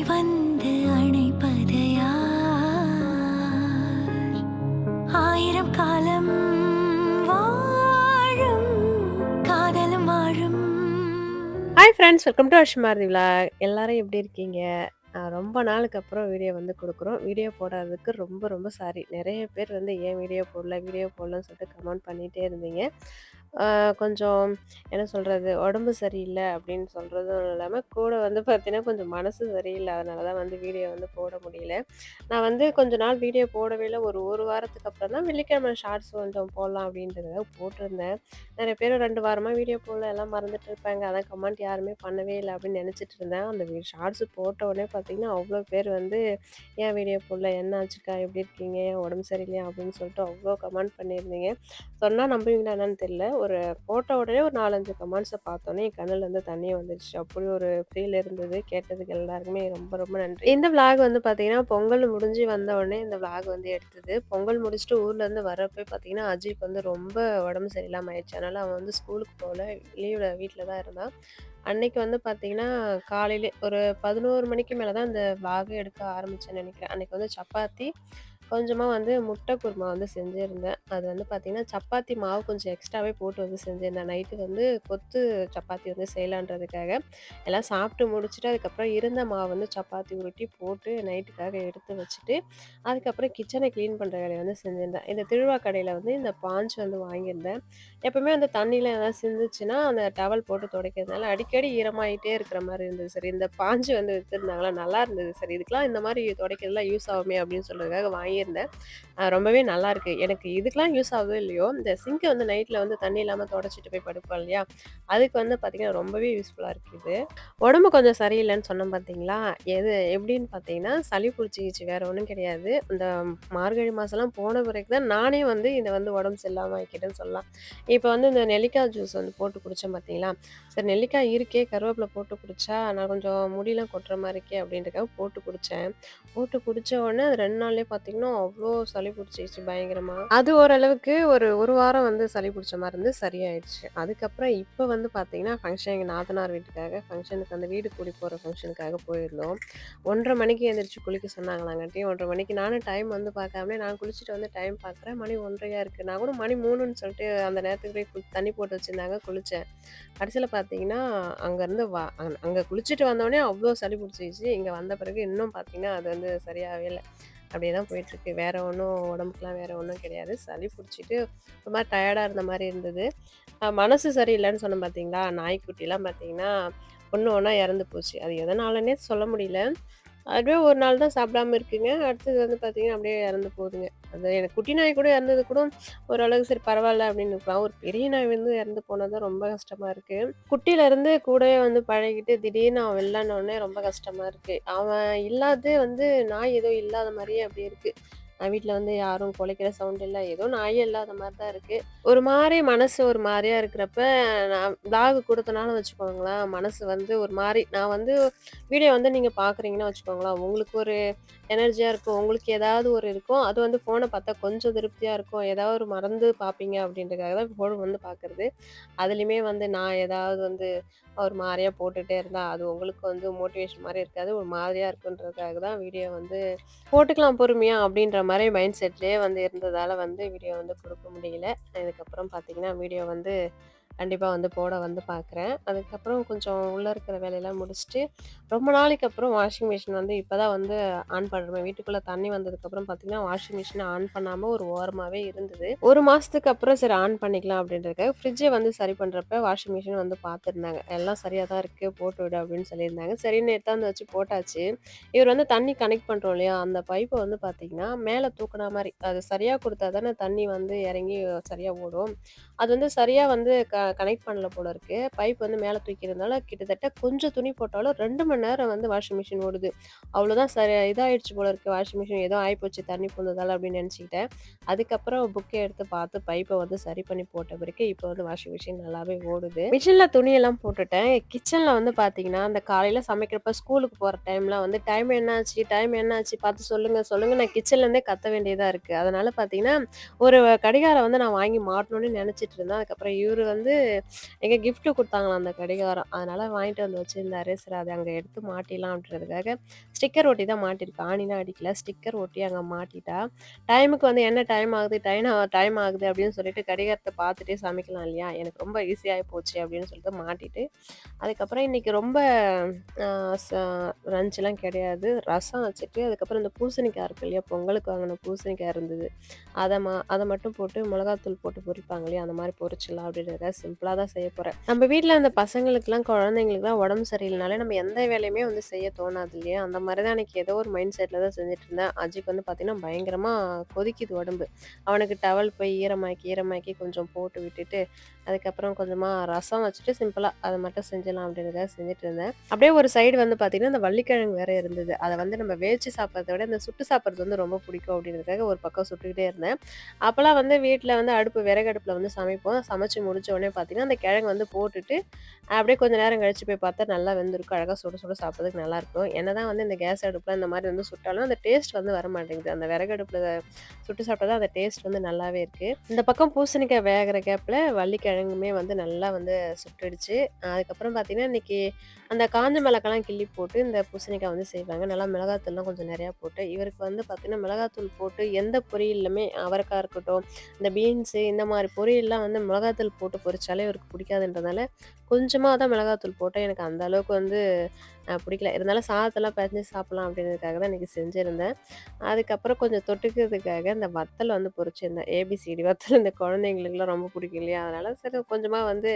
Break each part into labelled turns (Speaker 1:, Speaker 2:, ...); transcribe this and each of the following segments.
Speaker 1: வந்து அணைப்பது யார்? ஆயிரம் காலம் வாழும் காதலும் வாழும்.
Speaker 2: Hi friends, welcome to Ashmarathi vlog. எல்லாரும் எப்படி இருக்கீங்க? ரொம்ப நாளுக்கு அப்புறம் வீடியோ வந்து குடுக்குறோம். வீடியோ போடாததுக்கு ரொம்ப ரொம்ப சாரி. நெறைய பேர் வந்து ஏன் வீடியோ போடலன்னு சொல்லிட்டு கமெண்ட் பண்ணிட்டே இருந்தீங்க. கொஞ்சம் என்ன சொல்றது, உடம்பு சரியில்ல அப்படின்னு சொல்றதும் இல்லாம, கூட வந்து பார்த்தீங்கன்னா, கொஞ்சம் மனசு சரியில்ல. அதனால தான் வந்து வீடியோ வந்து போட முடியல. நான் வந்து கொஞ்ச நாள் வீடியோ போடவே இல்ல. ஒரு வாரத்துக்கு அப்புறம் தான் வெள்ளிக்கிழமை ஷார்ட்ஸ் கொஞ்சம் போடலாம் அப்படின்றதுக்காக போட்டிருந்தேன். நெறைய பேர் 2 வாரமா வீடியோ போடல, எல்லாம் மறந்துட்டு இருப்பாங்க. அதான் கமெண்ட் யாருமே பண்ணவே இல்ல அப்படின்னு நெனச்சிட்டு இருந்தேன். அந்த ஷார்ட்ஸ் போட்ட உடனே பார்த்தீங்கன்னா, அவ்ளோ பேர் வந்து "ஏன் வீடியோ போடல? என்ன ஆச்சுக்கா? எப்படி இருக்கீங்க? ஏன் உடம்பு சரியில்லையா?" அப்படின்னு சொல்லிட்டு அவ்ளோ கமெண்ட் பண்ணியிருந்தீங்க. சொன்னா நம்புவீங்களா என்னன்னு தெரியல. போட்ட உடனே ஒரு 4, 5 கமெண்ட்ஸ பார்த்தோனே என் கண்ணுலேருந்து தண்ணீ வந்துருச்சு. அப்படி ஒரு ஃபீல் இருந்தது. கேட்டதுக்கு எல்லாருக்குமே ரொம்ப ரொம்ப நன்றி. இந்த விளாக் வந்து பார்த்தீங்கன்னா, பொங்கல் முடிஞ்சு வந்த உடனே இந்த விளாக் வந்து எடுத்தது. பொங்கல் முடிச்சுட்டு ஊர்லேருந்து வரப்போ பார்த்தீங்கன்னா, அஜய்க்கு வந்து ரொம்ப உடம்பு சரியில்லாம ஆயிடுச்சு. அதனால அவன் வந்து ஸ்கூலுக்கு போகல. லீவ்ல வீட்ல தான் இருந்தான். அன்னைக்கு வந்து பார்த்தீங்கன்னா, காலையிலே ஒரு 11 மணிக்கு மேல தான் இந்த விளாகே எடுக்க ஆரம்பிச்சேன்னு நெனைக்கிறேன். அன்னைக்கு வந்து சப்பாத்தி, கொஞ்சமா வந்து முட்டை குருமா வந்து செஞ்சிருந்தேன். அது வந்து பார்த்தீங்கன்னா, சப்பாத்தி மாவு கொஞ்சம் எக்ஸ்ட்ராவே போட்டு வந்து செஞ்சிருந்தேன். நைட்டு வந்து கொத்து சப்பாத்தி வந்து செய்யலான்றதுக்காக. எல்லாம் சாப்பிட்டு முடிச்சுட்டு, அதுக்கப்புறம் இருந்த மாவு வந்து சப்பாத்தி உருட்டி போட்டு நைட்டுக்காக எடுத்து வச்சுட்டு, அதுக்கப்புறம் கிச்சன கிளீன் பண்ற வேலைய வந்து செஞ்சிருந்தேன். இந்த திருவிழா கடையில வந்து இந்த பாஞ்ச் வந்து வாங்கியிருந்தேன். எப்பவுமே அந்த தண்ணியில ஏதாவது சிந்துச்சுன்னா, அந்த டவல் போட்டு துடைக்கிறதுனால அடிக்கடி ஈரமாயிட்டே இருக்கிற மாரி இருந்தது. சரி, இந்த பாஞ்சு வந்து வித்துருந்தாங்களா, நல்லா இருந்தது. சரி, இதுக்கெல்லாம் இந்த மாரி துடைக்கிறதுலாம் யூஸ் ஆகுமே அப்படின்னு சொல்றதுக்காக வாங்கியிருந்தேன். ரொம்பவே நல்லாயிருக்கு. எனக்கு இதுக்கெல்லாம் யூஸ் ஆகுதோ இல்லையோ, இந்த சிங்க்க வந்து நைட்ல வந்து தண்ணி இல்லாம தொடச்சிட்டு போய் படுப்போம் இல்லையா? அதுக்கு வந்து பார்த்தீங்கன்னா, ரொம்பவே யூஸ்ஃபுல்லா இருக்கு இது. உடம்பு கொஞ்சம் சரியில்லன்னு சொன்னேன் பார்த்தீங்களா? எப்படின்னு பார்த்தீங்கன்னா, சளி புடிச்சுக்கிச்சு. வேற ஒண்ணும் கிடையாது. இந்த மார்கழி மாசம்லாம் போன பிறகு தான் நானே வந்து இத வந்து உடம்பு சரியில்லாம ஆக்கிட்டேன்னு சொல்லலாம். இப்ப வந்து இந்த நெல்லிக்காய் ஜூஸ் வந்து போட்டு குடிச்சேன் பார்த்தீங்களா? சரி, நெல்லிக்காய் இருக்கே, கருவேப்பில போட்டு குடிச்சா நான் கொஞ்சம் முடியெல்லாம் கொட்டுற மாரி இருக்கே அப்படின்றதுக்காக போட்டு குடிச்சேன். போட்டு குடிச்ச உடனே அது 2 நாள்லயே பார்த்தீங்கன்னா, அவ்ளோ சளி புடிச்சிருச்சு பயங்கரமா. அது ஓரளவுக்கு ஒரு வாரம் வந்து சளி புடிச்ச மாரி இருந்து சரியாயிடுச்சு. அதுக்கப்புறம் இப்ப வந்து பார்த்தீங்கன்னா, எங்க நாத்தனார் வீட்டுக்காக ஃபங்ஷனுக்கு அந்த வீடு கூடி போற ஃபங்ஷனுக்காக போயிருந்தோம். 1:30 மணிக்கு எந்திரிச்சு குளிக்க சொன்னாங்களாங்காட்டி 1:30 மணிக்கு நானும் டைம் வந்து பார்க்காமலே நான் குளிச்சுட்டு வந்து டைம் பார்க்குறேன். மணி 1:30 இருக்கு. நான் கூட மணி 3ன்னு சொல்லிட்டு அந்த நேரத்துக்கு போய் தண்ணி போட்டு வச்சிருந்தாங்க, குளிச்சேன். கடைசியில பார்த்தீங்கன்னா, அங்கருந்து அங்க குளிச்சுட்டு வந்தோனே அவ்ளோ சளி புடிச்சிருச்சு. இங்க வந்த பிறகு இன்னும் பார்த்தீங்கன்னா, அது வந்து சரியாவே இல்ல. அப்படியே தான் போயிட்டுருக்கு. வேற ஒண்ணும் உடம்புக்குலாம் வேற ஒண்ணும் கிடையாது. சளி புடிச்சிட்டு ஒரு மாரி டயர்டா இருந்த மாரி இருந்தது. மனசு சரியில்லன்னு சொன்னேன் பார்த்தீங்களா? நாய்க்குட்டிலாம் பார்த்தீங்கன்னா, ஒண்ணு ஒண்ணா இறந்து போச்சு. அது எதனாலன்னே சொல்ல முடியல. அதுவே ஒரு நாள் தான் சாப்பிடாம இருக்குங்க. அடுத்தது வந்து பார்த்தீங்கன்னா, அப்படியே இறந்து போகுதுங்க. அது எனக்கு குட்டி நாய் கூட இறந்தது கூட ஓரளவுக்கு சரி பரவால்ல அப்படின்னு இருக்கலாம். ஒரு பெரிய நாய் வந்து இறந்து போனது தான் ரொம்ப கஷ்டமா இருக்கு. குட்டியிலருந்து கூடவே வந்து பழகிட்டு திடீர்னு அவன் இல்லன்னோனே ரொம்ப கஷ்டமா இருக்கு. அவன் இல்லாதது வந்து நாய் ஏதோ இல்லாத மாரியே அப்படியே இருக்கு. வீட்ல வந்து யாரும் குலைக்கிற சவுண்ட் இல்ல. ஏதோ நாயே இல்லாத மாரி தான் இருக்கு. ஒரு மாரி மனசு ஒரு மாரியா இருக்கிறப்ப, நான் டாக் குடுத்தனாலும் வச்சுக்கோங்களேன், மனசு வந்து ஒரு மாரி நான் வந்து வீடியோ வந்து நீங்க பார்க்குறீங்கன்னு வச்சுக்கோங்களேன், உங்களுக்கு ஒரு எனர்ஜியா இருக்கும். உங்களுக்கு ஏதாவது ஒரு இருக்கும். அது வந்து ஃபோன பார்த்தா கொஞ்சம் திருப்தியா இருக்கும். ஏதாவது ஒரு மறந்து பார்ப்பீங்க அப்படின்றதுக்காக தான் ஃபோன் வந்து பார்க்குறது. அதுலயுமே வந்து நான் ஏதாவது வந்து ஒரு மாரியா போட்டுட்டே இருந்தா, அது உங்களுக்கு வந்து மோட்டிவேஷன் மாரி இருக்காது. ஒரு மாதிரியா இருக்குன்றதுக்காக தான் வீடியோ வந்து போட்டுக்கலாம் பொறுமையா அப்படின்ற மாரி மைண்ட் செட்லயே வந்து இருந்ததால வந்து வீடியோ வந்து குடுக்க முடியல. இதுக்கப்புறம் பார்த்தீங்கன்னா, வீடியோ வந்து கண்டிப்பா வந்து போட வந்து பார்க்குறேன். அதுக்கப்புறம் கொஞ்சம் உள்ள இருக்கிற வேலையெல்லாம் முடிச்சுட்டு, ரொம்ப நாளைக்கு அப்புறம் வாஷிங் மிஷின் வந்து இப்ப தான் வந்து ஆன் பண்றேன். வீட்டுக்குள்ள தண்ணி வந்ததுக்கப்புறம் பார்த்தீங்கன்னா, வாஷிங் மிஷின ஆன் பண்ணாம ஒரு ஓரமாவே இருந்தது. 1 மாசத்துக்கு அப்புறம் சரி ஆன் பண்ணிக்கலாம் அப்படின்றதுக்காக ஃப்ரிட்ஜ வந்து சரி பண்றப்ப வாஷிங் மிஷின் வந்து பார்த்துருந்தாங்க. எல்லாம் சரியா தான் இருக்கு, போட்டு விடு அப்படின்னு சொல்லியிருந்தாங்க. சரின்னு எடுத்தாந்து வச்சு போட்டாச்சு. இவர் வந்து தண்ணி கனெக்ட் பண்றோம் இல்லையா? அந்த பைப்ப வந்து பார்த்தீங்கன்னா, மேல தூக்குனா மாரி. அது சரியா குடுத்தா தானே தண்ணி வந்து இறங்கி சரியா ஓடும். அது வந்து சரியா வந்து கனெக்ட் பண்ணல போல இருக்கு. பைப் வந்து மேல தூக்கியிருந்தனால கிட்டத்தட்ட கொஞ்சம் துணி போட்டாலும் 2 மணி நேரம் வந்து வாஷிங் மிஷின் ஓடுது. அவ்வளோதான் இதாயிடுச்சு போல இருக்கு வாஷிங் மிஷின். ஏதோ ஆயிப்போச்சு தண்ணி பூந்ததால அப்படின்னு நெனச்சுக்கிட்டேன். அதுக்கப்புறம் புக்க எடுத்து பார்த்து பைப்ப வந்து சரி பண்ணி போட்ட பிறகு இப்ப வந்து வாஷிங் மிஷின் நல்லாவே ஓடுது. மிஷின்ல துணியெல்லாம் போட்டுட்டேன். கிச்சன்ல வந்து பார்த்தீங்கன்னா, அந்த காலையில சமைக்கிறப்ப ஸ்கூலுக்கு போற டைம்லாம் வந்து டைம் என்னாச்சு? டைம் என்னாச்சு? பார்த்து சொல்லுங்க, சொல்லுங்க. நான் கிச்சன்லேருந்தே கத்த வேண்டியதா இருக்கு. அதனால பார்த்தீங்கன்னா, ஒரு கடிகாரம் வந்து நான் வாங்கி மாட்டணும்னு நெனச்சிட்டு இருந்தேன். அதுக்கப்புறம் இவரு வந்து எங்க கிஃப்ட் குடுத்தாங்களாம் அந்த கடிகாரம். அதனால வாங்கிட்டு வந்து வச்சிருந்தாரு. சரி அத அங்க எடுத்து மாட்டிடலாம் அப்படின்றதுக்காக ஸ்டிக்கர் ஒட்டி தான் மாட்டியிருக்கு. ஆணிலாம் அடிக்கல. ஸ்டிக்கர் ஒட்டி அங்க மாட்டிட்டா, டைமுக்கு வந்து என்ன டைம் ஆகுது, டைம் ஆகுது அப்படின்னு சொல்லிட்டு கடிகாரத்த பார்த்துட்டே சமைக்கலாம் இல்லையா? எனக்கு ரொம்ப ஈஸியாயி போச்சு அப்படின்னு சொல்லிட்டு மாட்டிட்டு, அதுக்கப்புறம் இன்னைக்கு ரொம்ப அ ச லஞ்ச்லாம் கிடையாது. ரசம் வச்சுட்டு, அதுக்கப்புறம் இந்த பூசணிக்காய் இருக்கு இல்லையா? பொங்கலுக்கு வாங்குன பூசணிக்காய் இருந்தது. அத மட்டும் போட்டு மிளகாத்தூள் போட்டு பொரிப்பாங்க இல்லையா? அந்த மாரி பொரிச்சிடலாம் அப்படின்றதுக்காக சிம்பிளா தான் செய்ய போறேன். நம்ம வீட்ல அந்த பசங்களுக்குலாம், குழந்தைங்களுக்குலாம் உடம்பு சரியில்லனாலே நம்ம எந்த வேலையுமே வந்து செய்ய தோணாது இல்லையா? அந்த மாரி தான் அன்னைக்கு ஏதோ ஒரு மைண்ட் செட்ல தான் செஞ்சுட்டு இருந்தேன். அஜிக்கு வந்து பார்த்தீங்கன்னா, பயங்கரமா கொதிக்குது உடம்பு. அவனுக்கு டவல் போய் ஈரமாக்கி கொஞ்சம் போட்டு விட்டுட்டு, அதுக்கப்புறம் கொஞ்சமா ரசம் வச்சுட்டு சிம்பிளா அத மட்டும் செஞ்சிடலாம் அப்படின்றதுக்காக செஞ்சுட்டு இருந்தேன். அப்படியே ஒரு சைடு வந்து பார்த்தீங்கன்னா, இந்த வள்ளிக்கிழங்கு வேற இருந்தது. அத வந்து நம்ம வேவிச்சு சாப்பிடுறத விட, இந்த சுட்டு சாப்பிடுறது வந்து ரொம்ப பிடிக்கும் அப்படின்றதுக்காக ஒரு பக்கம் சுட்டுக்கிட்டே இருந்தேன். அப்பலாம் வந்து வீட்ல வந்து விறகு அடுப்புல வந்து சமைப்போம். சமைச்சு முடிச்ச உடனே பார்த்தீங்கன்னா, அந்த கிழங்கு வந்து போட்டுட்டு, அப்படியே கொஞ்ச நேரம் கழிச்சு போய் பார்த்தா நல்லா வெந்திருக்கும். அழகா சுட சுட சாப்பிடுறதுக்கு நல்லாயிருக்கும். என்னதான் வந்து இந்த கேஸ் அடுப்புல இந்த மாரி வந்து சுட்டாலும், அந்த டேஸ்ட் வந்து வரமாட்டேங்குது. அந்த விறகு அடுப்புல சுட்டு சாப்பிட்டா தான் அந்த டேஸ்ட் வந்து நல்லாவே இருக்கு. இந்த பக்கம் பூசணிக்காய் வேகுற கேப்ல வள்ளிக்கிழங்குமே வந்து நல்லா வந்து சுட்டுடுச்சு. அதுக்கப்புறம் பார்த்தீங்கன்னா, இன்னைக்கு அந்த காஞ்ச மிளகாலாம் கிள்ளி போட்டு இந்த பூசணிக்காய் வந்து செய்வாங்க. நல்லா மிளகாத்தூள்லாம் கொஞ்சம் நெறையா போட்டு, இவருக்கு வந்து பார்த்தீங்கன்னா, மிளகாத்தூள் போட்டு எந்த பொரியல்லுமே அவரைக்கா இருக்கட்டும், இந்த பீன்ஸு இந்த மாரி பொரியல்லாம் வந்து மிளகாத்தூள் போட்டு பொரிச்சாலே இவருக்கு பிடிக்காதுன்றதுனால, கொஞ்சமா தான் மிளகாத்தூள் போட்டேன். எனக்கு அந்த அளவுக்கு வந்து பிடிக்கல. இருந்தாலும் சாதத்தெல்லாம் பெசஞ்சு சாப்பிடலாம் அப்படின்றதுக்காக தான் இன்னைக்கு செஞ்சிருந்தேன். அதுக்கப்புறம் கொஞ்சம் தொட்டுக்கிறதுக்காக இந்த வத்தல் வந்து பொரிச்சிருந்தேன். ஏபிசிடி வத்தல் இந்த குழந்தைங்களுக்குலாம் ரொம்ப பிடிக்கும் இல்லையா? அதனால சரி கொஞ்சமா வந்து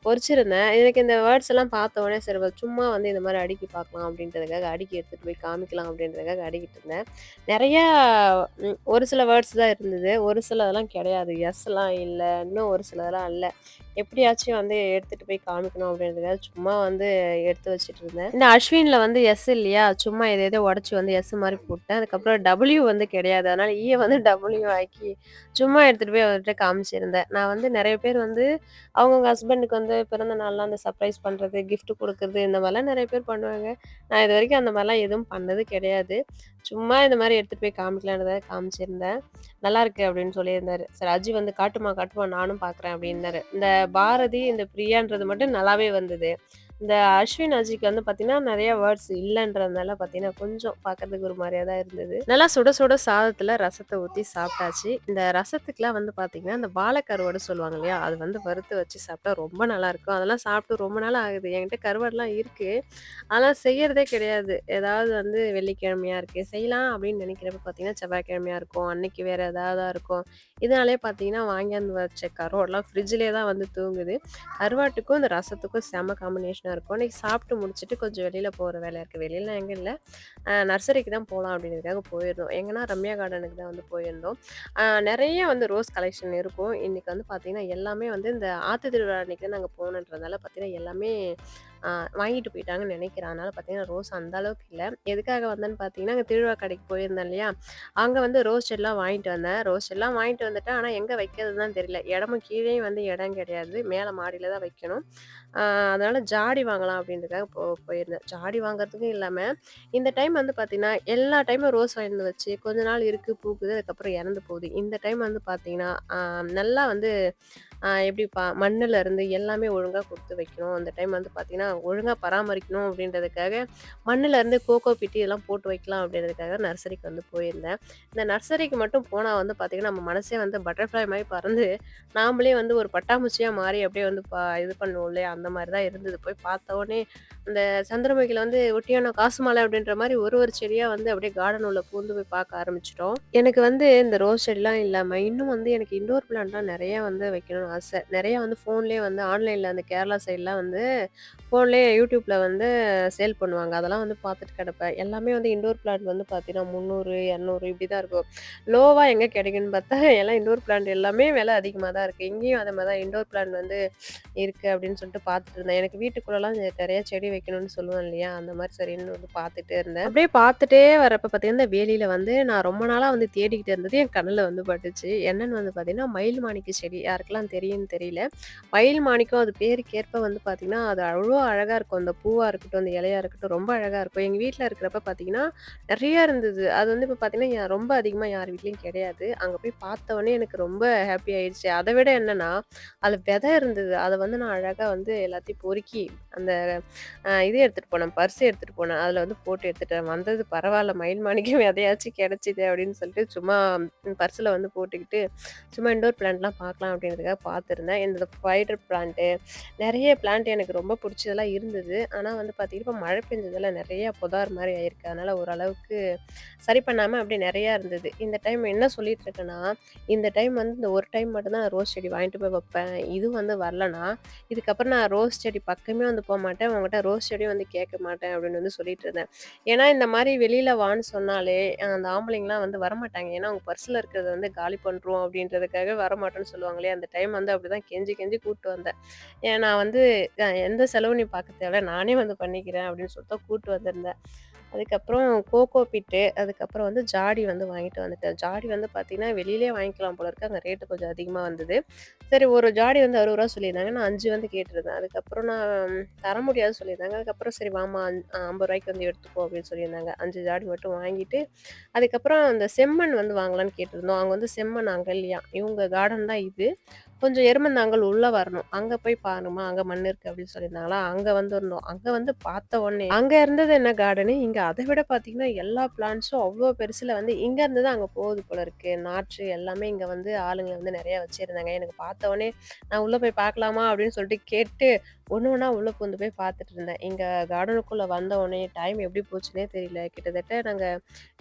Speaker 2: பொரிச்சிருந்தேன். எனக்கு இந்த வேர்ட்ஸ் எல்லாம் பார்த்த உடனே சரி சும்மா வந்து இந்த மாரி அடுக்கி பார்க்கலாம் அப்படின்றதுக்காக அடுக்கி எடுத்துட்டு போய் காமிக்கலாம் அப்படின்றதுக்காக அடுக்கிட்டு இருந்தேன். நெறையா ஒரு சில வேர்ட்ஸ் தான் இருந்தது. ஒரு சிலதெல்லாம் கிடையாது. எஸ்லாம் இல்ல. இன்னும் ஒரு சிலதெல்லாம் இல்ல. எப்படியாச்சும் வந்து எடுத்துட்டு போய் காமிக்கணும் அப்படின்றதுக்காக சும்மா வந்து எடுத்து வச்சுட்டு இருந்தேன். இந்த அஸ்வின்ல வந்து எஸ் இல்லையா? சும்மா எத உடைச்சு வந்து எஸ் மாரி போட்டேன். அதுக்கப்புறம் டபிள்யூ வந்து கிடையாது. அதனால வந்து டபிள்யூ ஆக்கி சும்மா எடுத்துட்டு போய் அவர்ட்ட காமிச்சிருந்தேன். நான் வந்து நெறைய பேர் வந்து அவங்கவங்க ஹஸ்பண்டுக்கு வந்து பிறந்த நாள்லாம் அந்த சர்ப்ரைஸ் பண்றது, கிஃப்ட் குடுக்குறது இந்த மாரிலாம் நெறைய பேர் பண்ணுவாங்க. நான் இதுவரைக்கும் அந்த மாரிலாம் எதுவும் பண்ணது கிடையாது. சும்மா இந்த மாரி எடுத்துட்டு போய் காமிக்கலான்றதுக்காக காமிச்சிருந்தேன். "நல்லாருக்கு" அப்படின்னு சொல்லியிருந்தாரு. சரி அஜி வந்து "காட்டுமா, காட்டுமா நானும் பார்க்குறேன்" அப்படின்னாரு. இந்த பாரதி, இந்த பிரியான்றது மட்டும் நல்லாவே வந்தது. இந்த அஸ்வின், அஜிக்கு வந்து பார்த்தீங்கன்னா, நெறைய வேர்ட்ஸ் இல்லன்றதுனால பார்த்தீங்கன்னா, கொஞ்சம் பார்க்கறதுக்கு ஒரு மாரியா தான் இருந்தது. நல்லா சுட சுட சாதத்துல ரசத்த ஊத்தி சாப்பிட்டாச்சு. இந்த ரசத்துக்குலாம் வந்து பார்த்தீங்கன்னா, இந்த வாழை கருவாடு சொல்லுவாங்க இல்லையா? அது வந்து வறுத்து வச்சு சாப்பிட்டா ரொம்ப நல்லாயிருக்கும். அதெல்லாம் சாப்பிட்டு ரொம்ப நாள் ஆகுது. என்கிட்ட கருவாடுலாம் இருக்கு. அதெல்லாம் செய்யறதே கிடையாது. ஏதாவது வந்து வெள்ளிக்கிழமையா இருக்கு. செய்யலாம் அப்படின்னு நினைக்கிறப்ப பார்த்தீங்கன்னா, செவ்வாய்க்கிழமையா இருக்கும். அன்னைக்கு வேற ஏதாவதா இருக்கும். இதனாலேயே பார்த்தீங்கன்னா, வாங்கியாந்து வச்ச கருவாடுலாம் ஃப்ரிட்ஜ்லேயே தான் வந்து தூங்குது. கருவாட்டுக்கும், இந்த ரசத்துக்கும் செம்ம காம்பினேஷனா இருக்கும். இன்னைக்கு சாப்பிட்டு முடிச்சுட்டு கொஞ்சம் வெளியில போற வேலை இருக்கு. வெளியிலலாம் எங்க இல்ல. நர்சரிக்கு தான் போலாம் அப்படின்றதுக்காக போயிருந்தோம். எங்கன்னா ரம்யா கார்டனுக்கு தான் வந்து போயிருந்தோம். நெறைய வந்து ரோஸ் கலெக்ஷன் இருக்கும். இன்னைக்கு வந்து பார்த்தீங்கன்னா, எல்லாமே வந்து இந்த ஆத்து திருவிழா அன்னைக்கு தான் நாங்க போனோன்றதுனால பார்த்தீங்கன்னா, எல்லாமே அ வாங்கிட்டு போயிட்டாங்கன்னு நெனைக்கிறேன். அதனால பார்த்தீங்கன்னா, ரோஸ் அந்த அளவுக்கு இல்ல. எதுக்காக வந்தேன்னு பார்த்தீங்கன்னா, அங்க திருவிழா கடைக்கு போயிருந்தேன் இல்லையா? அங்க வந்து ரோஸ் செடிலாம் வாங்கிட்டு வந்தேன். ரோஸ் செடிலாம் வாங்கிட்டு வந்துட்டேன். ஆனா எங்க வைக்கிறதுன்னு தான் தெரியல. இடமும் கீழேயும் வந்து இடம் கிடையாது. மேல மாடியில தான் வைக்கணும். அ அதனால ஜாடி வாங்கலாம் அப்படின்றதுக்காக போயிருந்தேன். ஜாடி வாங்குறதுக்கும் இல்லாம, இந்த டைம் வந்து பார்த்தீங்கன்னா, எல்லா டைமும் ரோஸ் வாங்கிட்டு வந்து வச்சு, கொஞ்ச நாள் இருக்கு, பூக்குது, அதுக்கப்புறம் இறந்து போகுது. இந்த டைம் வந்து பார்த்தீங்கன்னா, நல்லா வந்து எப்படி மண்ணுல இருந்து எல்லாமே ஒழுங்கா குடுத்து வைக்கணும். அந்த டைம் வந்து பார்த்தீங்கன்னா, ஒழுங்கா பராமரிக்கணும் அப்படின்றதுக்காக, மண்ணுல இருந்து கோகோ பிட்டி இதெல்லாம் போட்டு வைக்கலாம் அப்படின்றதுக்காக நர்சரிக்கு வந்து போயிருந்தேன். இந்த நர்சரிக்கு மட்டும் போனா வந்து பார்த்தீங்கன்னா, நம்ம மனசே வந்து பட்டர்ஃப்ளை மாரி பறந்து, நாமளே வந்து ஒரு பட்டாம்பூச்சியா மாறி அப்படியே வந்து இது பண்ணுவோம் இல்லையா? அந்த மாரி தான் இருந்தது. போய் பார்த்த உடனே, அந்த சந்திரமுகில வந்து ஒட்டியானம் காசு மாலை அப்படின்ற மாரி ஒரு ஒரு செடியா வந்து அப்படியே கார்டன் உள்ள பூந்து போய் பார்க்க ஆரம்பிச்சுட்டோம். எனக்கு வந்து இந்த ரோஸ் செடிலாம் இல்லாம, இன்னும் வந்து எனக்கு இன்டோர் பிளான்ட்லாம் நெறைய வந்து வைக்கணும்னு ஆசை. நெறைய வந்து ஃபோன்லயே வந்து ஆன்லைன்ல அந்த கேரளா சைட்லாம் வந்து ஃபோன்லயே யூடியூப்ல வந்து சேல் பண்ணுவாங்க. அதெல்லாம் வந்து பார்த்துட்டு கிடப்பேன். எல்லாமே வந்து இன்டோர் பிளான்ட் வந்து பார்த்தீங்கன்னா 300, 200 இப்படி தான் இருக்கும். லோவா எங்க கிடைக்குன்னு பார்த்தா எல்லாம் இன்டோர் பிளான்ட் எல்லாமே விலை அதிகமா தான் இருக்கு. இங்கேயும் அதே மாரி தான் இன்டோர் பிளான்ட் வந்து இருக்கு அப்படின்னு சொல்லிட்டு பார்த்துட்டு இருந்தேன். எனக்கு வீட்டுக்குள்ளலாம் நெறைய செடி வைக்கணும்னு சொல்லுவேன் இல்லையா? அந்த மாரி சரின்னு வந்து பார்த்துட்டே இருந்தேன். அப்படியே பார்த்துட்டே வரப்ப பார்த்தீங்கன்னா, இந்த வேலியில வந்து நான் ரொம்ப நாளா வந்து தேடிக்கிட்டு இருந்தது என் கண்ணுல வந்து பட்டுச்சு. என்னன்னு வந்து பார்த்தீங்கன்னா, மயில் மாணிக்க செடி. யாருக்கெல்லாம் தெரியும்னு தெரியல. மயில் மாணிக்கம் அது பேருக்கேற்ப வந்து பார்த்தீங்கன்னா, அது அவ்வளோ அழகா இருக்கும். அந்த பூவா இருக்கட்டும், அந்த இலையா இருக்கட்டும் ரொம்ப அழகா இருக்கும். எங்க வீட்ல இருக்கிறப்ப பார்த்தீங்கன்னா, நெறையா இருந்தது. அது வந்து இப்ப பார்த்தீங்கன்னா, ரொம்ப அதிகமா யார் வீட்லயும் கிடையாது. அங்க போய் பார்த்தோனே எனக்கு ரொம்ப ஹாப்பி ஆயிடுச்சு. அத விட என்னன்னா, அதுல விதை இருந்தது. அத வந்து நான் அழகா வந்து எல்லாத்தையும் பொறுக்கி, அந்த இது எடுத்துட்டு போனேன். பர்ஸ் எடுத்துட்டு போனேன். அதுல வந்து போட்டு எடுத்துட்டேன். வந்தது பரவால்ல மயில் மாணிக்கம் விதையாச்சும் கிடைச்சுதே அப்படின்னு சொல்லிட்டு சும்மா பர்ஸ்ல வந்து போட்டுக்கிட்டு, சும்மா இன்டோர் பிளான்ட்லாம் பார்க்கலாம் அப்படின்றதுக்காக பார்த்துருந்தேன். இந்த ஸ்பைடர் பிளான்ட்டு, நெறைய பிளான்ட் எனக்கு ரொம்ப புடிச்சதெல்லாம் இருந்தது. ஆனா வந்து பார்த்தீங்கன்னா, இப்ப மழை பெஞ்சதுல நெறைய புதார் மாரி ஆயிருக்கு. அதனால ஓரளவுக்கு சரி பண்ணாம அப்படியே நெறையா இருந்தது. இந்த டைம் என்ன சொல்லிட்டு இருக்கேன்னா, இந்த டைம் வந்து இந்த ஒரு டைம் மட்டும் தான் நான் ரோஸ் செடி வாங்கிட்டு போய் வைப்பேன். இது வந்து வரலனா, இதுக்கப்புறம் நான் ரோஸ் செடி பக்கமே வந்து போமாட்டேன். உங்ககிட்ட ரோஸ் செடியும் வந்து கேட்க மாட்டேன் அப்படின்னு வந்து சொல்லிட்டு இருந்தேன். ஏன்னா, இந்த மாரி வெளியில வான்னு சொன்னாலே, அந்த ஆம்பளைங்கலாம் வந்து வரமாட்டாங்க. ஏன்னா, அவங்க பர்ஸ்ல இருக்கிறத வந்து காலி பண்றோம் அப்படின்றதுக்காக வரமாட்டோம்ன்னு சொல்லுவாங்களே, அந்த டைம் வந்து அப்படிதான் கெஞ்சி கெஞ்சி கூட்டு வந்தேன். ஏன் நான் வந்து எந்த செலவும் நீ பார்க்க தேவையில்ல. நானே வந்து பண்ணிக்கிறேன் அப்படின்னு சொல்லிட்டு தான் கூட்டு வந்திருந்தேன். அதுக்கப்புறம் கோகோ பிட்டு, அதுக்கப்புறம் வந்து ஜாடி வந்து வாங்கிட்டு வந்துட்டேன். ஜாடி வந்து பார்த்தீங்கன்னா, வெளியிலயே வாங்கிக்கலாம் போல இருக்கு. அங்க ரேட்டு கொஞ்சம் அதிகமா வந்தது. சரி ஒரு ஜாடி வந்து ரூ. 60 சொல்லியிருந்தாங்க. நான் 5 வந்து கேட்டிருந்தேன். அதுக்கப்புறம் நான் தர முடியாதுன்னு சொல்லியிருந்தாங்க. அதுக்கப்புறம் சரி வாம்மா ரூ. 50 வந்து எடுத்துக்கோ அப்படின்னு சொல்லியிருந்தாங்க. 5 ஜாடி மட்டும் வாங்கிட்டு, அதுக்கப்புறம் அந்த செம்மண் வந்து வாங்கலான்னு கேட்டிருந்தோம். அவங்க வந்து செம்மண் அங்க இல்லையாம். இவங்க கார்டன் தான் இது. கொஞ்சம் எருமந்தாங்கல் உள்ள வரணும். அங்க போய் பாரும்மா, அங்க மண் இருக்கு அப்படின்னு சொல்லியிருந்தாங்களா, அங்க வந்திருந்தோம். அங்க வந்து பார்த்த உடனே அங்க இருந்தது என்ன கார்டனு, இங்க அத விட பார்த்தீங்கன்னா, எல்லா பிளான்ட்ஸும் அவ்ளோ பெருசுல வந்து இங்க இருந்து தான் அங்க போகுது போல இருக்கு. நாற்று எல்லாமே இங்க வந்து ஆளுங்க வந்து நெறைய வச்சிருந்தாங்க. எனக்கு பார்த்த உடனே நான் உள்ள போய் பார்க்கலாமா அப்படின்னு சொல்லிட்டு கேட்டு, ஒண்ணு ஒண்ணா உள்ள பூந்து போய் பார்த்துட்டு இருந்தேன். எங்க கார்டனுக்குள்ள வந்த உடனே டைம் எப்படி போச்சுன்னே தெரியல. கிட்டத்தட்ட நாங்க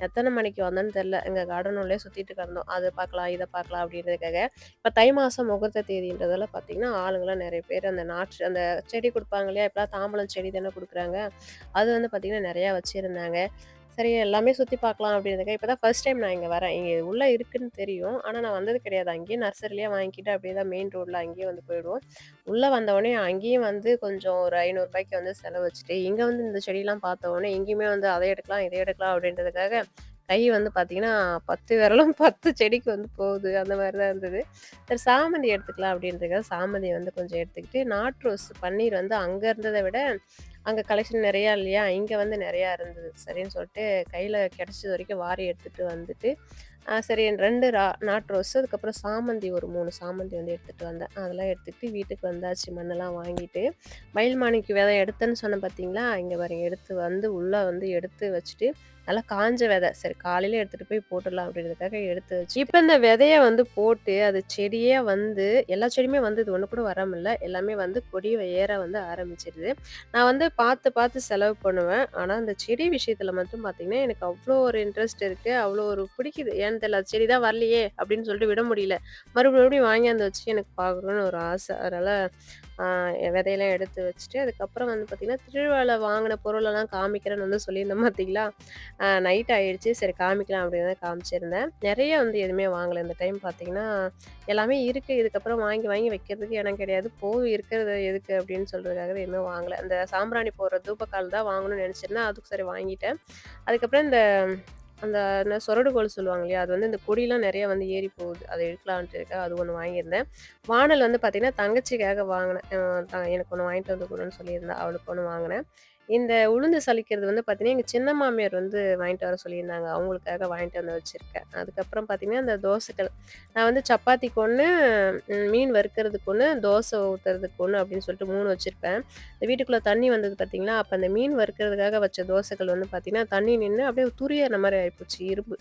Speaker 2: எத்தன மணிக்கு வந்தோன்னு தெரியல. எங்க கார்டன் உள்ளயே சுத்திட்டு கிடந்தோம். அத பார்க்கலாம், இத பார்க்கலாம் அப்படின்றதுக்காக. இப்ப தை மாசம் முகூர்த்த தேதின்றதால பார்த்தீங்கன்னா, ஆளுங்கலாம் நெறைய பேர் அந்த நாற்று அந்த செடி குடுப்பாங்க இல்லையா? இப்பலாம் தாம்பூலம் செடி தானே குடுக்குறாங்க. அது வந்து பார்த்தீங்கன்னா, நெறையா வச்சிருந்தாங்க. சரி எல்லாமே சுத்தி பார்க்கலாம் அப்படின்றதுக்காக இப்ப தான் ஃபர்ஸ்ட் டைம் நான் இங்க வரேன். இங்க உள்ள இருக்குன்னு தெரியும். ஆனா நான் வந்தது கிடையாது. அங்கேயே நர்சரிலயே வாங்கிக்கிட்டு அப்படியே தான் மெயின் ரோட்ல அங்கேயே வந்து போயிடுவோம். உள்ள வந்தவுனே அங்கேயும் வந்து கொஞ்சம் ஒரு ரூ. 500 வந்து செலவு வச்சுட்டு, இங்க வந்து இந்த செடிலாம் பார்த்த உடனே இங்கேயுமே வந்து அத எடுக்கலாம், இத எடுக்கலாம் அப்படின்றதுக்காக கை வந்து பார்த்தீங்கன்னா, 10 விரலும் 10 செடிக்கு வந்து போகுது. அந்த மாரி தான் இருந்தது. சரி சாமந்தி எடுத்துக்கலாம் அப்படின்றதுக்காக சாமந்தி வந்து கொஞ்சம் எடுத்துக்கிட்டு, நாட்டு ரோஸ் பன்னீர் வந்து அங்க இருந்தத விட, அங்க கலெக்ஷன் நெறையா இல்லையா? இங்க வந்து நெறையா இருந்தது. சரின்னு சொல்லிட்டு கையில கிடைச்சது வரைக்கும் வாரி எடுத்துட்டு வந்துட்டு, சரி 2 நாட்டு ரோஸ் அதுக்கப்புறம் சாமந்தி ஒரு 3 சாமந்தி வந்து எடுத்துட்டு வந்தேன். அதெல்லாம் எடுத்துட்டு வீட்டுக்கு வந்தாச்சு மண்ணெல்லாம் வாங்கிட்டு. மயில் மாணிக்க விதை எடுத்தேன்னு சொன்னேன் பார்த்தீங்களா? இங்க பாருங்க எடுத்து வந்து உள்ள வந்து எடுத்து வச்சுட்டு, நல்லா காஞ்ச விதை. சரி காலையில எடுத்துட்டு போய் போட்டுடலாம் அப்படின்றதுக்காக எடுத்து வச்சு இப்ப இந்த விதைய வந்து போட்டு அது செடியா வந்து எல்லா செடியுமே வந்து இது ஒண்ணு கூட வராம இல்ல. எல்லாமே வந்து கொடி ஏற வந்து ஆரம்பிச்சிருது. நான் வந்து பார்த்து பார்த்து செலவு பண்ணுவேன். ஆனா, அந்த செடி விஷயத்துல மட்டும் பார்த்தீங்கன்னா, எனக்கு அவ்ளோ ஒரு இன்ட்ரெஸ்ட் இருக்கு. அவ்ளோ ஒரு பிடிக்குது. ஏன்னு தெரியல. அது செடி தான் வரலையே அப்படின்னு சொல்லிட்டு விட முடியல. மறுபடியும் வாங்கியாந்து வச்சு எனக்கு பார்க்கணும்னு ஒரு ஆசை. அதனால ஆ விதையெல்லாம் எடுத்து வச்சுட்டு, அதுக்கப்புறம் வந்து பார்த்தீங்கன்னா, திருவிழால வாங்கின பொருளெல்லாம் காமிக்கிறேன்னு வந்து சொல்லியிருந்தேன் பார்த்தீங்களா? நைட் ஆயிடுச்சு. சரி காமிக்கலாம் அப்படின்னு தான் காமிச்சிருந்தேன். நெறைய வந்து எதுவுமே வாங்கல. இந்த டைம் பார்த்தீங்கன்னா, எல்லாமே இருக்கு. இதுக்கப்புறம் வாங்கி வாங்கி வைக்கிறதுக்கு இடம் கிடையாது. போய் இருக்கிறது எதுக்கு அப்படின்னு சொல்றதுக்காக எதுவுமே வாங்கல. இந்த சாம்பிராணி போடுற தூபக்கால் தான் வாங்கணும்னு நெனச்சிருந்தேன். அதுக்கு சரி வாங்கிட்டேன். அதுக்கப்புறம் இந்த அந்த என்ன சொரடுகோல் சொல்லுவாங்க இல்லையா? அது வந்து இந்த கொடிலாம் நெறைய வந்து ஏறி போகுது. அத எடுக்கலான்ட்டுருக்கேன். அது ஒண்ணு வாங்கியிருந்தேன். வானல் வந்து பார்த்தீங்கன்னா, தங்கச்சிக்காக வாங்குனேன். எனக்கு ஒண்ணு வாங்கிட்டு வந்து குடுன்னு சொல்லியிருந்தா. அவளுக்கு ஒண்ணு வாங்குனேன். இந்த உளுந்து சலிக்கிறது வந்து பார்த்தீங்கன்னா, எங்க சின்ன மாமியார் வந்து வாங்கிட்டு வர சொல்லியிருந்தாங்க. அவங்களுக்காக வாங்கிட்டு வந்து வச்சிருக்கேன். அதுக்கப்புறம் பார்த்தீங்கன்னா, இந்த தோசைக்கல். நான் வந்து சப்பாத்திக்கு 1, மீன் வறுக்கிறதுக்கு 1, தோசை ஊத்துறதுக்கு 1 அப்படின்னு சொல்லிட்டு 3 வச்சிருப்பேன். இந்த வீட்டுக்குள்ள தண்ணி வந்தது பார்த்தீங்களா, அப்ப அந்த மீன் வறுக்கிறதுக்காக வச்ச தோசைக்கல் வந்து பார்த்தீங்கன்னா, தண்ணி நின்னு அப்படியே துரியற மாரி ஆயிப்போச்சு இரும்பு.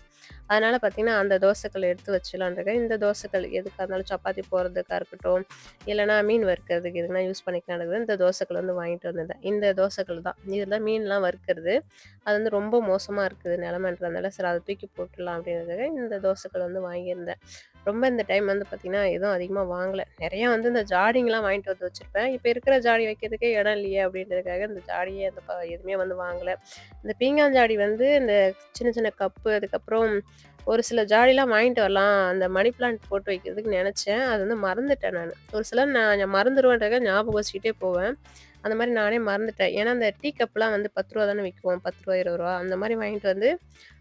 Speaker 2: அதனால பார்த்தீங்கன்னா, அந்த தோசைக்கல்ல எடுத்து வச்சுலான்னு இருக்கேன். இந்த தோசைக்கல் எதுக்கா இருந்தாலும் சப்பாத்தி போடுறதுக்கா இருக்கட்டும், இல்லன்னா மீன் வறுக்கிறதுக்கு எதுக்குனா யூஸ் பண்ணிக்கலான்னு இருக்குது. இந்த தோசைக்கல் வந்து வாங்கிட்டு வந்திருந்தேன். இந்த தோசைக்கல் தான். இதுல மீன்லாம் வறுக்கிறது. அது வந்து ரொம்ப மோசமா இருக்குது நிலமன்றதுனால, சரி அத தூக்கி போட்டுடலாம் அப்படின்றதுக்காக இந்த தோசைக்கல் வந்து வாங்கியிருந்தேன். ரொம்ப இந்த டைம் வந்து பார்த்தீங்கன்னா, எதுவும் அதிகமா வாங்கல. நெறைய வந்து இந்த ஜாடிங்கலாம் வாங்கிட்டு வந்து வச்சிருப்பேன். இப்ப இருக்கிற ஜாடி வைக்கிறதுக்கே இடம் இல்லையே அப்படின்றதுக்காக இந்த ஜாடியே அந்த எதுவுமே வந்து வாங்கல. இந்த பீங்கான் ஜாடி வந்து இந்த சின்ன சின்ன கப்பு, அதுக்கப்புறம் ஒரு சில ஜாடிலாம் வாங்கிட்டு வரலாம். அந்த மணி பிளான்ட் போட்டு வைக்கிறதுக்கு நெனச்சேன். அது வந்து மறந்துட்டேன் நானு. ஒரு சிலர் நான் மறந்துருவேன்றதுக்காக ஞாபகம் வச்சுக்கிட்டே போவேன். அந்த மாரி நானே மறந்துட்டேன். ஏன்னா, அந்த டீ கப்லாம் வந்து ரூ. 10 தானே விக்கும். ரூ. 10 ரூ. 20 அந்த மாரி வாங்கிட்டு வந்து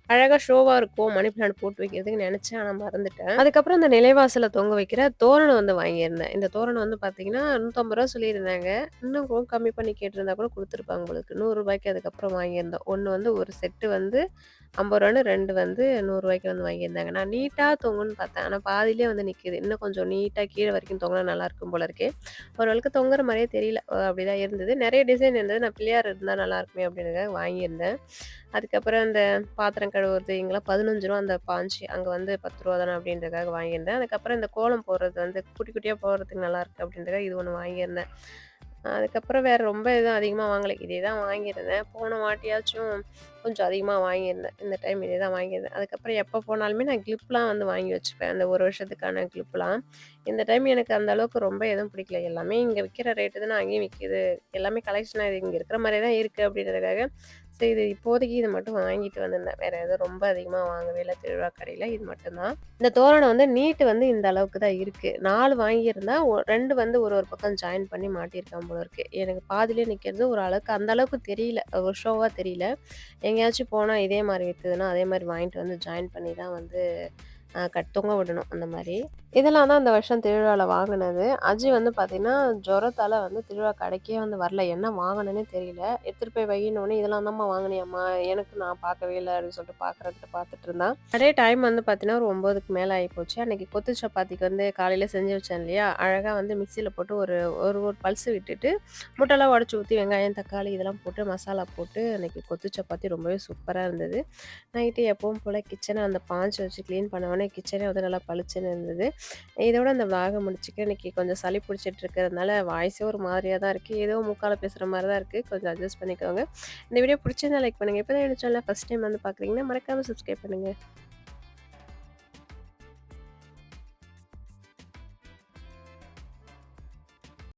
Speaker 2: அழகா ஷோவா இருக்கும். மணி பிளான்ட் போட்டு வைக்கிறதுக்கு நெனச்சேன். ஆனா மறந்துட்டேன். அதுக்கப்புறம் இந்த நிலைவாசல்ல தொங்க வைக்கிற தோரணம் வந்து வாங்கியிருந்தேன். இந்த தோரணம் வந்து பார்த்தீங்கன்னா, ரூ. 150 சொல்லியிருந்தாங்க. இன்னும் கம்மி பண்ணி கேட்டிருந்தா கூட குடுத்துருப்பாங்க போல இருக்கு. ரூ. 100க்கு அதுக்கப்புறம் வாங்கியிருந்தோம். 1 வந்து ஒரு செட்டு வந்து ரூ. 50 2 வந்து ரூ. 100 வந்து வாங்கியிருந்தாங்க. நான் நீட்டா தொங்கும்ன்னு பார்த்தேன். ஆனா பாதியிலே வந்து நிக்குது. இன்னும் கொஞ்சம் நீட்டா கீழ வரைக்கும் தொங்குனா நல்லாயிருக்கும் போல இருக்கே. ஓரளவுக்கு தொங்குற மாரியே தெரியல. அப்படிதான் இருந்தது. நெறைய டிசைன் இருந்தது. நான் பிள்ளையார் இருந்தா நல்லாயிருக்குமே அப்படின்றதுக்காக வாங்கியிருந்தேன். அதுக்கப்புறம் இந்த பாத்திரம் கழுவுறது இங்கலாம் ரூ. 15 அந்த பாஞ்சு அங்க வந்து ரூ. 10 தானே அப்படின்றதுக்காக வாங்கியிருந்தேன். அதுக்கப்புறம் இந்த கோலம் போடுறது வந்து குட்டி குட்டியா போடுறதுக்கு நல்லாயிருக்கு அப்படின்றதுக்காக இது ஒண்ணு வாங்கியிருந்தேன். அதுக்கப்புறம் வேற ரொம்ப எதுவும் அதிகமா வாங்கல. இதே தான் வாங்கியிருந்தேன். போன வாட்டியாச்சும் கொஞ்சம் அதிகமா வாங்கியிருந்தேன். இந்த டைம் இதே தான் வாங்கியிருந்தேன். அதுக்கப்புறம் எப்போ போனாலுமே நான் கிளிப்லாம் வந்து வாங்கி வச்சுப்பேன். அந்த 1 வருஷத்துக்கான கிளிப்லாம். இந்த டைம் எனக்கு அந்த அளவுக்கு ரொம்ப எதுவும் பிடிக்கல. எல்லாமே இங்க விக்கிற ரேட்டு தானே அங்கேயும் விக்கிது. எல்லாமே கலெக்ஷனா இது இங்க இருக்கிற மாரியே தான் இருக்கு அப்படின்றதுக்காக, சரி இது இப்போதைக்கு இது மட்டும் வாங்கிட்டு வந்திருந்தேன். வேற எதுவும் ரொம்ப அதிகமா வாங்கவே இல்ல திருவிழா கடையில. இது மட்டும் தான். இந்த தோரணம் வந்து நீட்டு வந்து இந்த அளவுக்கு தான் இருக்கு. 4 வாங்கியிருந்தா 2 வந்து ஒரு ஒரு பக்கம் ஜாயின் பண்ணி மாட்டியிருக்கான் போல இருக்கு. எனக்கு பாதியிலே நிக்கிறது ஒரு அளவுக்கு அந்த அளவுக்கு தெரியல. ஒரு ஷோவா தெரியல. எங்கேயாச்சும் போனா இதே மாரி வித்ததுன்னா, அதே மாரி வாங்கிட்டு வந்து ஜாயின் பண்ணி தான் வந்து தொங்க விடணும் அந்த மாரி. இதெல்லாம் தான் இந்த வருஷம் திருவிழால வாங்குனது. அஜி வந்து பார்த்தீங்கன்னா, ஜுரத்தால வந்து திருவிழா கடைக்கே வந்து வரல. என்ன வாங்குனேன்னே தெரியல. எடுத்துட்டு போய் வையின்னோனே, "இதெல்லாம் தாம்மா வாங்குனியாம்மா? எனக்கு நான் பார்க்கவே இல்ல." அப்படின்னு சொல்லிட்டு பார்க்குறதுக்கு பார்த்துட்டு இருந்தான். அதே டைம் வந்து பார்த்தீங்கன்னா, ஒரு 9க்கு மேல ஆயிப்போச்சு. அன்னைக்கு கொத்து சப்பாத்திக்கு வந்து காலையில செஞ்சு வச்சேன் இல்லையா? அழகா வந்து மிக்ஸியில போட்டு ஒரு ஒரு ஒரு பல்ஸ் விட்டுட்டு, முட்டைலாம் உடைச்சு ஊத்தி, வெங்காயம், தக்காளி இதெல்லாம் போட்டு மசாலா போட்டு அன்னைக்கு கொத்து சப்பாத்தி ரொம்பவே சூப்பரா இருந்தது. நைட்டு எப்பவும் போல கிச்சன அந்த பாஞ்ச வச்சு கிளீன் பண்ண உடனே கிச்சனே வந்து நல்லா பளிச்சுன்னு இருந்தது. இதோட இந்த விலாக முடிச்சுக்கிறேன். இன்னைக்கு கொஞ்சம் சளி பிடிச்சிட்டு இருக்கிறதுனால வாய்ஸே ஒரு மாதிரியா தான் இருக்கு. ஏதோ மூக்கால பேசுற மாரி தான் இருக்கு. கொஞ்சம் அட்ஜஸ்ட் பண்ணிக்கோங்க. இந்த வீடியோ பிடிச்சிருந்தா லைக் பண்ணுங்க. இப்பதான் என்னோட சேனல ஃபர்ஸ்ட் டைம் வந்து பார்க்குறீங்கன்னா மறக்காம சப்ஸ்கிரைப் பண்ணுங்க.